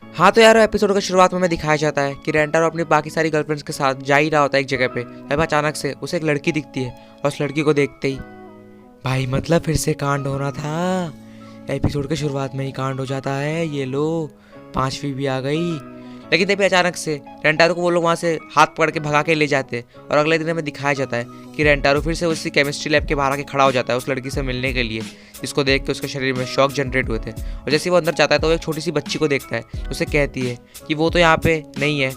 हाँ तो यार एपिसोड की शुरुआत में हमें दिखाया जाता है कि रेंटारो अपनी बाकी सारी गर्लफ्रेंड्स के साथ जा ही रहा होता है एक जगह पे, तब अचानक से उसे एक लड़की दिखती है और उस लड़की को देखते ही भाई मतलब फिर से कांड होना था। एपिसोड के शुरुआत में ही कांड हो जाता है। ये लो 5वीं भी आ गई। लेकिन तभी अचानक से रेंटारो को वो लोग वहाँ से हाथ पकड़ के भगा के ले जाते हैं और अगले दिन हमें दिखाया जाता है कि रेंटारो फिर से उसी केमिस्ट्री लैब के बाहर आके खड़ा हो जाता है उस लड़की से मिलने के लिए, जिसको देख के उसके शरीर में शॉक जनरेट हुए थे। और जैसे वो अंदर जाता है तो वो एक छोटी सी बच्ची को देखता है, उसे कहती है कि वो तो यहाँ पे नहीं है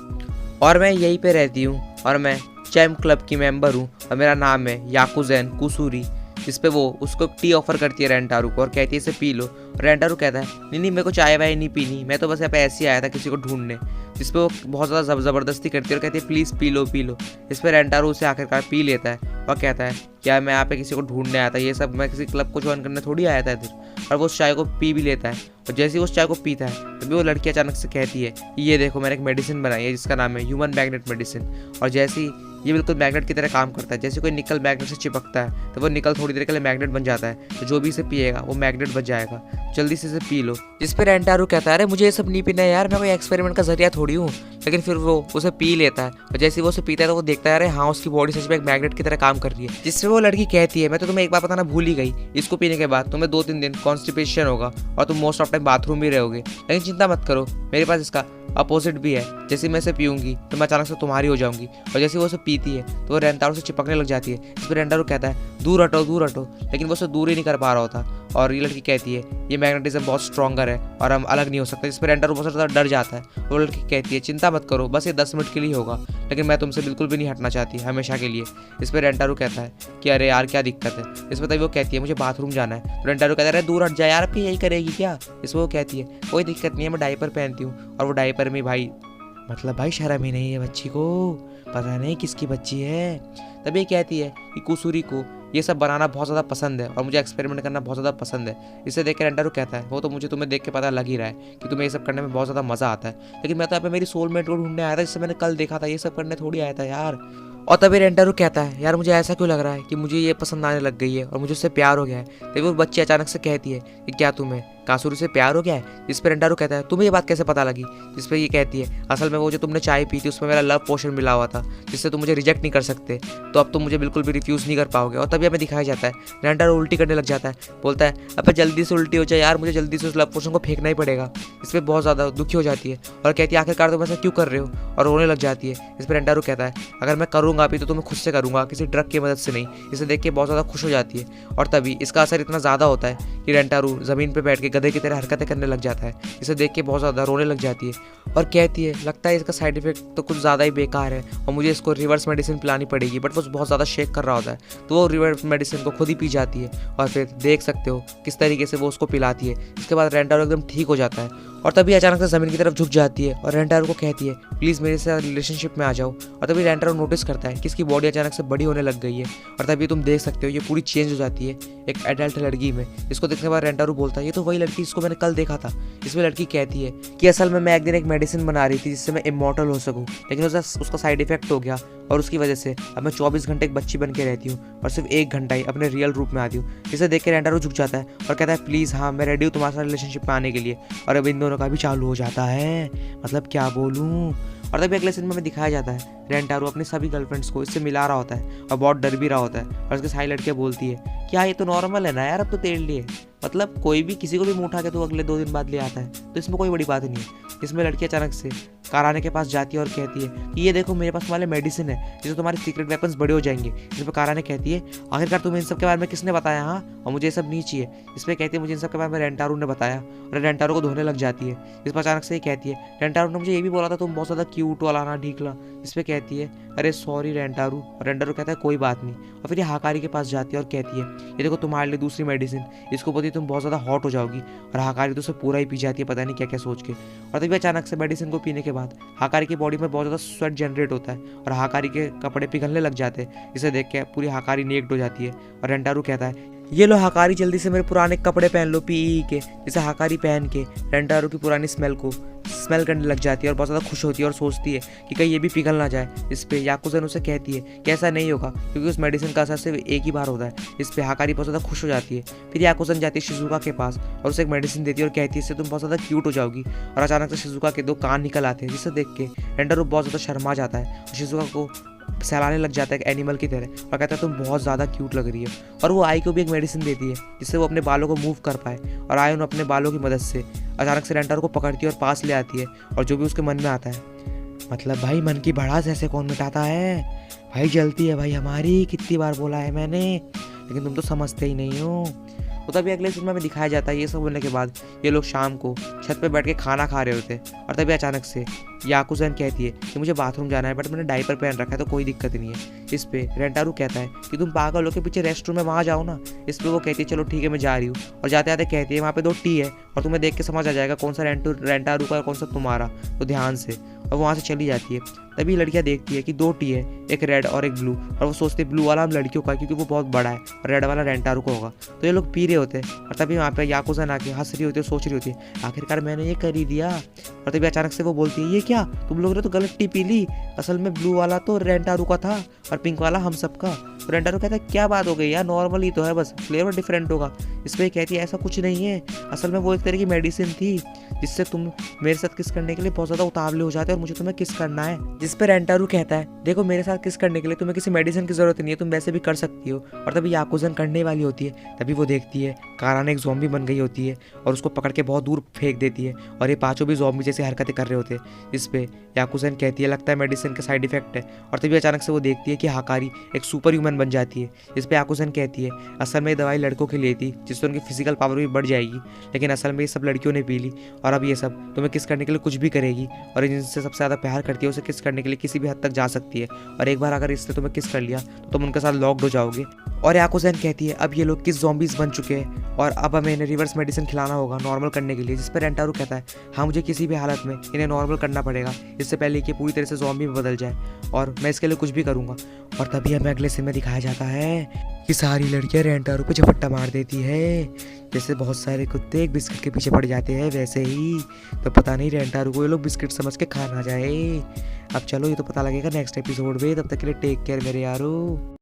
और मैं यहीं पे रहती हूँ और मैं चैम क्लब की मेंबर हूँ और मेरा नाम है याकुज़ेन कुसूरी। जिस पे वो उसको टी ऑफर करती है रेंटारू को और कहती है इसे पी लो। रेंटारू कहता है नहीं नहीं मेरे को चाय वाय नहीं पीनी, मैं तो बस यहाँ पे ऐसे ही आया था किसी को ढूंढने। जिस पे वो बहुत ज़्यादा ज़बरदस्ती करती है और कहती है please P low P low. इस पर रेंटारू उसे आखिरकार पी लेता है और कहता है क्या मैं यहाँ पे किसी को ढूंढने आया था, ये सब मैं किसी क्लब को ज्वाइन करने थोड़ी आया था इधर। और वो उस चाय को पी भी लेता है और जैसे ही उस चाय को पीता है तभी वो लड़की अचानक से कहती है ये देखो मैंने एक मेडिसिन बनाई है जिसका नाम है ह्यूमन मैग्नेट मेडिसिन। और जैसे ही ये बिल्कुल मैग्नेट की तरह काम करता है, जैसे कोई निकल मैग्नेट से चिपकता है तो वो निकल थोड़ी देर के लिए मैग्नेट बन जाता है, तो जो भी इसे पिएगा वो मैग्नेट बन जाएगा, जल्दी से इसे पी लो। जिस पे रेंटारू कहता है अरे मुझे ये सब नहीं पीना है यार, मैं कोई एक्सपेरिमेंट का जरिया थोड़ी हूँ। लेकिन फिर वो उसे पी लेता है और जैसे ही वो उसे पीता है तो वो देखता है अरे हाँ उसकी बॉडी सच में एक मैग्नेट की तरह काम कर रही है। जिससे वो लड़की कहती है मैं तो तुम्हें एक बार बताना भूल ही गई, इसको पीने के बाद तुम्हें 2-3 दिन कॉन्स्टिपेशन होगा और तुम मोस्ट ऑफ टाइम बाथरूम में रहोगे, लेकिन चिंता मत करो मेरे पास इसका अपोजिट भी है। जैसे मैं इसे पीऊंगी तो मैं अचानक से तुम्हारी हो जाऊंगी। और जैसे वो उसे पीती है तो वो रेंटारो से चिपकने लग जाती है। इस पर रेंटारो कहता है दूर हटो, लेकिन वो उसे दूर ही नहीं कर पा रहा होता। और ये लड़की कहती है ये मैग्नेटिज्म बहुत स्ट्रॉन्गर है और हम अलग नहीं हो सकते। जिस पर रेंटारो बहुत ज़्यादा डर जाता है। वो लड़की कहती है चिंता मत करो बस ये 10 मिनट के लिए होगा, लेकिन मैं तुमसे बिल्कुल भी नहीं हटना चाहती हमेशा के लिए। इस पर रेंटारो कहता है कि अरे यार क्या दिक्कत है। इस पर तभी वो कहती है मुझे बाथरूम जाना है। तो रेंटारो कहता है अरे दूर हट जा यार, फिर यही करेगी क्या। इस पर वो कहती है कोई दिक्कत नहीं है मैं डायपर पहनती हूँ। और वो डायपर में भाई मतलब भाई शर्म ही नहीं है बच्ची को, पता नहीं किसकी बच्ची है। तभी कहती है कि कुसूरी को ये सब बनाना बहुत ज़्यादा पसंद है और मुझे एक्सपेरिमेंट करना बहुत ज़्यादा पसंद है। इसे देख के रेंटारू कहता है वो तो मुझे तुम्हें देख के पता लग ही रहा है कि तुम्हें ये सब करने में बहुत ज़्यादा मज़ा आता है, लेकिन मैं तो यहाँ पे मेरी सोलमेट को ढूंढने आया था जिससे मैंने कल देखा था, ये सब करने थोड़ी आया था यार। और तभी रेंटारू कहता है यार मुझे ऐसा क्यों लग रहा है कि मुझे ये पसंद आने लग गई है और मुझे उससे प्यार हो गया है। तभी वो बच्ची अचानक से कहती है कि क्या तुम्हें कासूरी से प्यार हो गया है। जिस पर रेंटारू कहता है तुम्हें ये बात कैसे पता लगी। जिस पर ये कहती है असल में वो जो तुमने चाय पी थी उसमें मेरा लव पोशन मिला हुआ था जिससे तुम मुझे रिजेक्ट नहीं कर सकते, तो अब तुम मुझे बिल्कुल भी रिफ्यूज़ नहीं कर पाओगे। और तभी हमें दिखाया जाता है रेंटारू उल्टी करने लग जाता है, बोलता है अब जल्दी से उल्टी हो जाए यार, मुझे जल्दी से उस लव पोशन को फेंकना ही पड़ेगा। इस पर बहुत ज़्यादा दुखी हो जाती है और कहती है आखिरकार तुम ऐसा क्यों कर रहे हो, और रोने लग जाती है। इस पर रेंटारू कहता है अगर मैं करूँगा अभी तो तुम्हें खुद से करूँगा, किसी ड्रग की मदद से नहीं। इसे देख के बहुत ज़्यादा खुश हो जाती है और तभी इसका असर इतना ज़्यादा होता है कि रेंटारू ज़मीन पर बैठ के गधे की तरह हरकतें करने लग जाता है। इसे देख के बहुत ज़्यादा रोने लग जाती है और कहती है लगता है इसका साइड इफेक्ट तो कुछ ज़्यादा ही बेकार है और मुझे इसको रिवर्स मेडिसिन पिलानी पड़ेगी। बट वो बहुत ज़्यादा शेक कर रहा होता है तो वो रिवर्स मेडिसिन को खुद ही पी जाती है और फिर देख सकते हो किस तरीके से वो उसको पिलाती है। इसके बाद रेंटारो एकदम ठीक हो जाता है और तभी अचानक से ज़मीन की तरफ झुक जाती है और रेंटारो को कहती है प्लीज़ मेरे साथ रिलेशनशिप में आ जाओ। और तभी रेंटारो नोटिस करता है कि इसकी बॉडी अचानक से बड़ी होने लग गई है और तभी तुम देख सकते हो ये पूरी चेंज हो जाती है एक एडल्ट लड़की में। इसको देखने के बाद रेंटारो बोलता है ये तो वही लड़की जिसको मैंने कल देखा था। इसमें लड़की कहती है कि असल में मैं एक दिन एक मेडिसिन बना रही थी जिससे मैं इमॉर्टल हो सकूं, लेकिन उसका साइड इफेक्ट हो गया और उसकी वजह से अब मैं 24 घंटे एक बच्ची बन के रहती हूँ और सिर्फ 1 घंटा ही अपने रियल रूप में आती हूँ। इसे देख के रेंटारो झुक जाता है और कहता है प्लीज़ हाँ मैं रेडी हूँ तुम्हारे साथ रिलेशनशिप में आने के लिए। और अब इन दोनों का भी चालू हो जाता है, मतलब क्या बोलूँ। और तभी अगले सीन में हमें दिखाया जाता है रेंटारो अपनी सभी गर्लफ्रेंड्स को इससे मिला रहा होता है और बहुत डर भी रहा होता है। और उसके सारी लड़कियाँ बोलती है क्या ये तो नॉर्मल है ना यार, अब तो तेरे लिए मतलब कोई भी किसी को भी मुँह उठा के तो अगले 2 दिन बाद ले आता है, तो इसमें कोई बड़ी बात नहीं है। इसमें लड़की अचानक से काराने के पास जाती है और कहती है कि ये देखो मेरे पास वाले मेडिसिन है जिससे तुम्हारे सीक्रेट वेपन्स बड़े हो जाएंगे। इस पर काराने कहती है आखिरकार तुम्हें इन सब के बारे में किसने बताया, हाँ और मुझे ये सब नहीं चाहिए। इस पर कहती है मुझे इन सब के बारे में रेंटारो ने बताया और रेंटारो को धोने लग जाती है। इस पर अचानक से ये कहती है रेंटारो ने मुझे ये भी बोला था तुम बहुत ज़्यादा क्यूट वाला ना ढीकला। इस पर कहती है अरे सॉरी रेंटारो, और रेंटारो कहता है कोई बात नहीं। और फिर ये हाकारी के पास जाती है और कहती है ये देखो तुम्हारे लिए दूसरी मेडिसिन, इसको पति तुम बहुत ज़्यादा हॉट हो जाओगी। और हाकारी तो उसे पूरा ही पी जाती है पता नहीं क्या क्या सोच के। और तभी अचानक से मेडिसिन को पीने के बाद हाकारी की बॉडी में बहुत ज़्यादा स्वेट जनरेट होता है और हाकारी के कपड़े पिघलने लग जाते हैं। इसे देख के पूरी हाकारी नेक्ड हो जाती है और रेंटारो कहता है ये लो हकारी, जल्दी से मेरे पुराने कपड़े पहन लो पीई के। जैसे हकारी पहन के रेंटारो की पुरानी स्मेल करने लग जाती है और बहुत ज़्यादा खुश होती है और सोचती है कि कहीं ये भी पिघल ना जाए। इस पे याकुज़न उसे कहती है कि ऐसा नहीं होगा, क्योंकि उस मेडिसिन का असर सिर्फ एक ही बार होता है। इस पे हकारी बहुत ज़्यादा खुश हो जाती है। फिर याकुज़न जाती है शिजुका के पास और उसे एक मेडिसिन देती है और कहती है इससे तुम बहुत ज़्यादा क्यूट हो जाओगी। और अचानक से शिजुका के 2 कान निकल आते हैं, जिसे देख के रेंटारो बहुत ज़्यादा शर्मा जाता है और शिजुका को सहलाने लग जाता है एक एनिमल की तरह और कहता है तुम बहुत ज़्यादा क्यूट लग रही है। और वो आई को भी एक मेडिसिन देती है जिससे वो अपने बालों को मूव कर पाए। और आई उन्हें अपने बालों की मदद से अचानक से रेंटारो को पकड़ती है और पास ले आती है और जो भी उसके मन में आता है। मतलब भाई मन की भड़ास ऐसे कौन मिटाता है भाई, जलती है भाई हमारी, कितनी बार बोला है मैंने, लेकिन तुम तो समझते ही नहीं हो। तो तभी अगले सिनेमा में दिखाया जाता है ये सब होने के बाद ये लोग शाम को छत पे बैठ के खाना खा रहे होते और तभी अचानक से याकुज़न कहती है कि मुझे बाथरूम जाना है, बट मैंने डायपर पहन रखा है तो कोई दिक्कत नहीं है। इस पे रेंटारू कहता है कि तुम पागल हो के पीछे रेस्ट रूम में वहाँ जाओ ना। इस पे वो कहती है चलो ठीक है मैं जा रही हूँ, और जाते जाते कहती है वहाँ पे 2 टी है और तुम्हें देख के समझ आ जाएगा कौन सा रेंटारू का और कौन सा तुम्हारा, तो ध्यान से। और वहाँ से चली जाती है। तभी लड़कियाँ देखती है कि 2 टी है, एक रेड और एक ब्लू, और वो सोचते ब्लू वाला हम लड़कियों का क्योंकि वो बहुत बड़ा है और रेड वाला रेंटारू का होगा। तो ये लोग पी रहे होते हैं और तभी वहाँ पे याकुज़न आके हंस रही होती है, सोच रही होती है आखिरकार मैंने ये कर ही दिया। और तभी अचानक से वो बोलती है ये क्या, तुम लोग ने तो गलत टी पी ली, असल में ब्लू वाला तो रेंटारू का था और पिंक वाला हम सबका। तो रेंटारू कहता है क्या बात हो गई यार, नॉर्मल ही तो है, बस फ्लेवर डिफरेंट होगा। इस पर कहती है ऐसा कुछ नहीं है, असल में वो एक तरह की मेडिसिन थी जिससे तुम मेरे साथ किस करने के लिए बहुत ज़्यादा उतावले हो जाते हो और मुझे तुम्हें किस करना है। जिस पे रेंटारू कहता है देखो मेरे साथ किस करने के लिए तुम्हें किसी मेडिसिन की जरूरत नहीं है, तुम वैसे भी कर सकती हो। और तभी याकुज़न करने वाली होती है, तभी वो देखती है काराना एक ज़ॉम्बी बन गई होती है और उसको पकड़ के बहुत दूर फेंक देती है और ये 5 भी ज़ॉम्बी जैसी हरकतें कर रहे होते हैं। इस पे याकुज़न कहती है लगता है मेडिसिन का साइड इफेक्ट है। और तभी अचानक से वो देखती है कि हाकारी एक सुपर ह्यूमन बन जाती है। इस पे याकुज़न कहती है असल में ये दवाई लड़कों के लिए थी जिससे उनकी फिजिकल पावर भी बढ़ जाएगी, लेकिन असल में ये सब लड़कियों ने पी ली और अब ये सब तुम्हें किस करने के लिए कुछ भी करेगी और जिनसे सबसे ज़्यादा प्यार करती है उसे किस करने के लिए किसी भी हद तक जा सकती है। और एक बार अगर इससे तुम्हें किस कर लिया तो तुम उनके साथ लॉक्ड हो जाओगे। और याकुज़न कहती है अब ये लोग किस ज़ॉम्बीज़ बन चुके हैं और अब हमें इन्हें रिवर्स मेडिसिन खिलाना होगा नॉर्मल करने के लिए। जिस पर रेंटारू कहता है हाँ मुझे किसी भी हालत में इन्हें नॉर्मल करना पड़ेगा, इससे पहले कि पूरी तरह से ज़ॉम्बी में बदल जाए, और मैं इसके लिए कुछ भी करूँगा। और तभी हमें अगले सीन में दिखाया जाता है कि सारी लड़कियां रेंटारू पे झपट्टा मार देती है, जैसे बहुत सारे कुत्ते एक बिस्किट के पीछे पड़ जाते हैं वैसे ही। तो पता नहीं रेंटारू को ये लोग बिस्किट समझ के खा ना जाए। अब चलो ये तो पता लगेगा नेक्स्ट एपिसोड में, तब तक के लिए टेक केयर मेरे यारो।